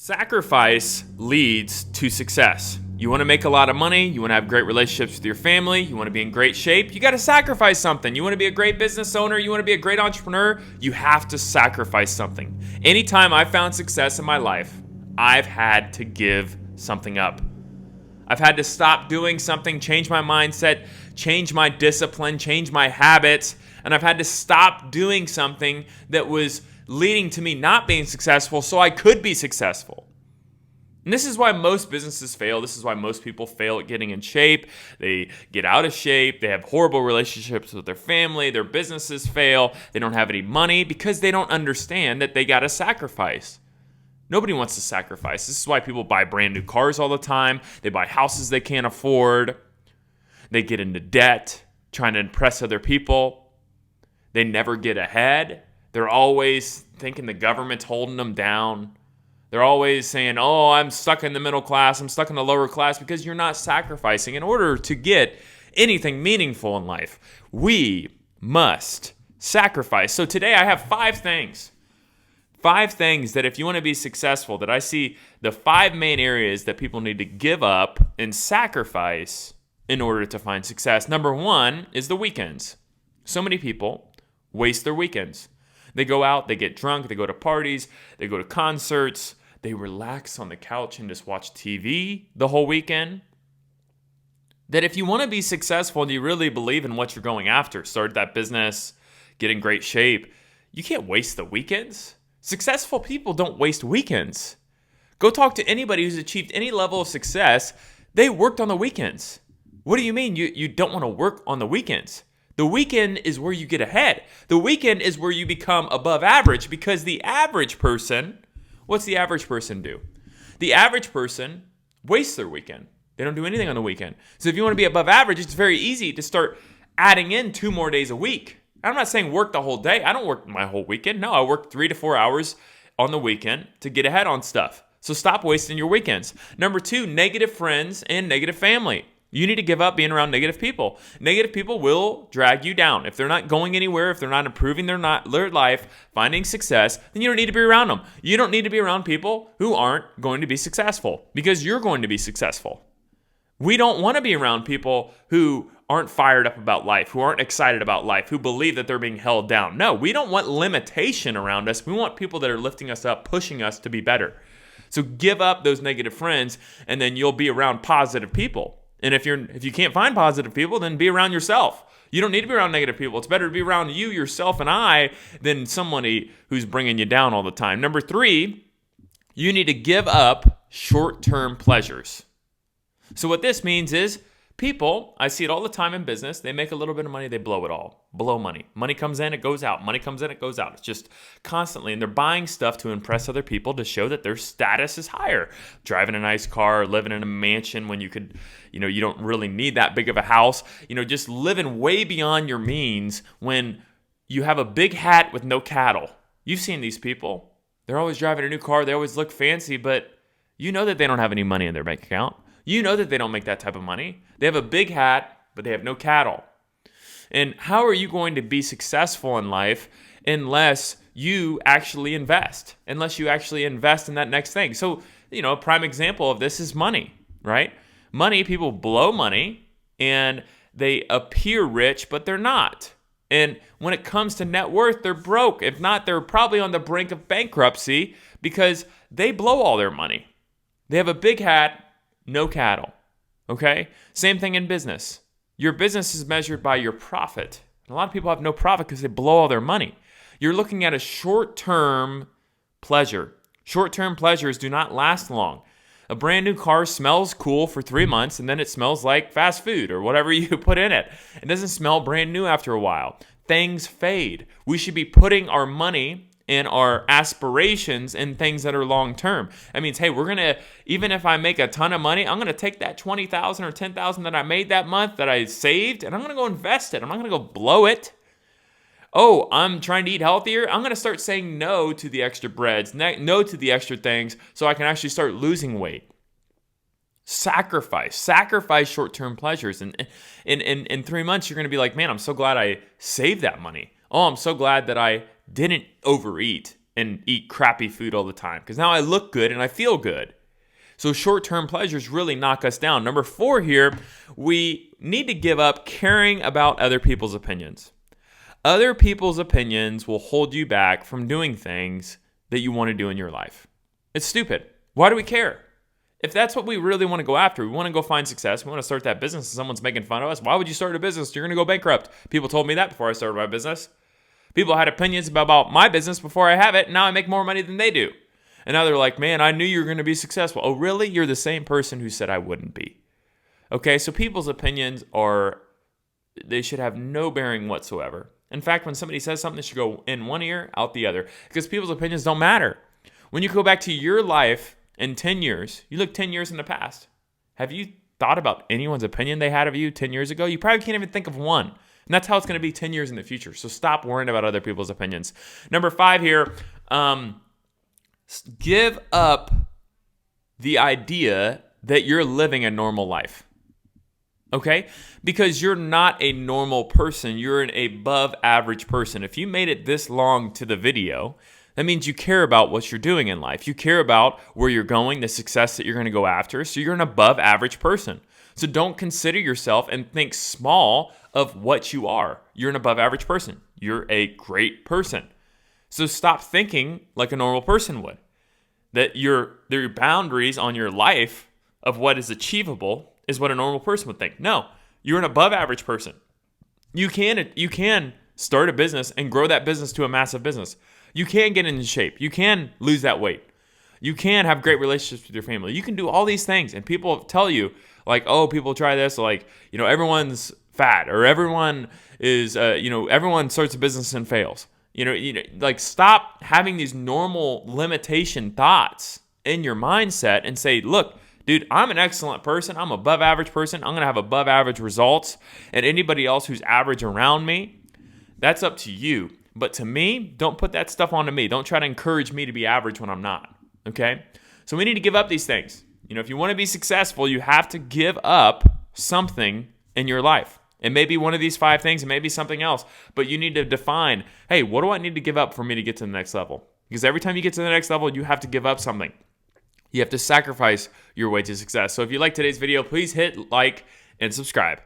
Sacrifice leads to success. You want to make a lot of money, you want to have great relationships with your family, you want to be in great shape, you got to sacrifice something. You want to be a great business owner, you want to be a great entrepreneur, you have to sacrifice something. Anytime I've found success in my life, I've had to give something up. I've had to stop doing something, change my mindset, change my discipline, change my habits, and I've had to stop doing something that was leading to me not being successful so I could be successful. And this is why most businesses fail. This is why most people fail at getting in shape. They get out of shape. They have horrible relationships with their family. Their businesses fail. They don't have any money because they don't understand that they got to sacrifice. Nobody wants to sacrifice. This is why people buy brand new cars all the time. They buy houses they can't afford. They get into debt trying to impress other people. They never get ahead. They're always thinking the government's holding them down. They're always saying, oh, I'm stuck in the middle class. I'm stuck in the lower class because you're not sacrificing. In order to get anything meaningful in life, we must sacrifice. So today I have 5 things. 5 things that if you want to be successful, that I see the 5 main areas that people need to give up and sacrifice in order to find success. Number 1 is the weekends. So many people waste their weekends. They go out, they get drunk, they go to parties, they go to concerts, they relax on the couch and just watch TV the whole weekend. That if you want to be successful and you really believe in what you're going after, start that business, get in great shape, you can't waste the weekends. Successful people don't waste weekends. Go talk to anybody who's achieved any level of success. They worked on the weekends. What do you mean you don't want to work on the weekends? The weekend is where you get ahead. The weekend is where you become above average because the average person, what's the average person do? The average person wastes their weekend. They don't do anything on the weekend. So if you want to be above average, it's very easy to start adding in 2 more days a week. I'm not saying work the whole day. I don't work my whole weekend. No, I work 3 to 4 hours on the weekend to get ahead on stuff. So stop wasting your weekends. Number 2, negative friends and negative family. You need to give up being around negative people. Negative people will drag you down. If they're not going anywhere, if they're not improving their life, finding success, then you don't need to be around them. You don't need to be around people who aren't going to be successful because you're going to be successful. We don't want to be around people who aren't fired up about life, who aren't excited about life, who believe that they're being held down. No, we don't want limitation around us. We want people that are lifting us up, pushing us to be better. So give up those negative friends, and then you'll be around positive people. And if you can't find positive people, then be around yourself. You don't need to be around negative people. It's better to be around you, yourself, and I than somebody who's bringing you down all the time. Number 3, you need to give up short-term pleasures. So what this means is people, I see it all the time in business, they make a little bit of money, they blow it all. Blow money. Money comes in, it goes out. Money comes in, it goes out. It's just constantly. And they're buying stuff to impress other people to show that their status is higher. Driving a nice car, living in a mansion when you could, you don't really need that big of a house. Just living way beyond your means when you have a big hat with no cattle. You've seen these people. They're always driving a new car. They always look fancy, but you know that they don't have any money in their bank account. You know that they don't make that type of money. They have a big hat, but they have no cattle. And how are you going to be successful in life unless you actually invest? Unless you actually invest in that next thing. So, a prime example of this is money, right? Money, people blow money and they appear rich, but they're not. And when it comes to net worth, they're broke. If not, they're probably on the brink of bankruptcy because they blow all their money. They have a big hat, no cattle, okay? Same thing in business. Your business is measured by your profit. And a lot of people have no profit because they blow all their money. You're looking at a short-term pleasure. Short-term pleasures do not last long. A brand new car smells cool for 3 months, and then it smells like fast food or whatever you put in it. It doesn't smell brand new after a while. Things fade. We should be putting our money and our aspirations in things that are long-term. That means, hey, even if I make a ton of money, I'm going to take that $20,000 or $10,000 that I made that month that I saved, and I'm going to go invest it. I'm not going to go blow it. Oh, I'm trying to eat healthier. I'm going to start saying no to the extra breads, no to the extra things, so I can actually start losing weight. Sacrifice short-term pleasures. And in 3 months, you're going to be like, man, I'm so glad I saved that money. Oh, I'm so glad that I didn't overeat. and eat crappy food all the time because now I look good and I feel good. So short-term pleasures really knock us down. Number 4 here, we need to give up caring about other people's opinions. Other people's opinions will hold you back from doing things that you want to do in your life. It's stupid. Why do we care? If that's what we really want to go after, we want to go find success, we want to start that business and someone's making fun of us, why would you start a business? You're going to go bankrupt. People told me that before I started my business. People had opinions about my business before I have it, and now I make more money than they do. And now they're like, man, I knew you were going to be successful. Oh, really? You're the same person who said I wouldn't be. Okay, so people's opinions they should have no bearing whatsoever. In fact, when somebody says something, it should go in one ear, out the other, because people's opinions don't matter. When you go back to your life in 10 years, you look 10 years in the past. Have you thought about anyone's opinion they had of you 10 years ago? You probably can't even think of one. And that's how it's going to be 10 years in the future. So stop worrying about other people's opinions. Number 5 here, give up the idea that you're living a normal life. Okay? Because you're not a normal person. You're an above average person. If you made it this long to the video, that means you care about what you're doing in life. You care about where you're going, the success that you're going to go after. So you're an above average person. So don't consider yourself and think small of what you are. You're an above average person. You're a great person. So stop thinking like a normal person would. That your boundaries on your life of what is achievable is what a normal person would think. No, you're an above average person. You can start a business and grow that business to a massive business. You can get into shape. You can lose that weight. You can have great relationships with your family. You can do all these things. And people tell you, like, oh, people try this. Like, everyone's fat, or everyone is, everyone starts a business and fails. Like, stop having these normal limitation thoughts in your mindset and say, look, dude, I'm an excellent person. I'm an above average person. I'm going to have above average results. And anybody else who's average around me, that's up to you. But to me, don't put that stuff onto me. Don't try to encourage me to be average when I'm not. Okay? So we need to give up these things. If you want to be successful, you have to give up something in your life. It may be one of these 5 things. It may be something else. But you need to define, hey, what do I need to give up for me to get to the next level? Because every time you get to the next level, you have to give up something. You have to sacrifice your way to success. So if you like today's video, please hit like and subscribe.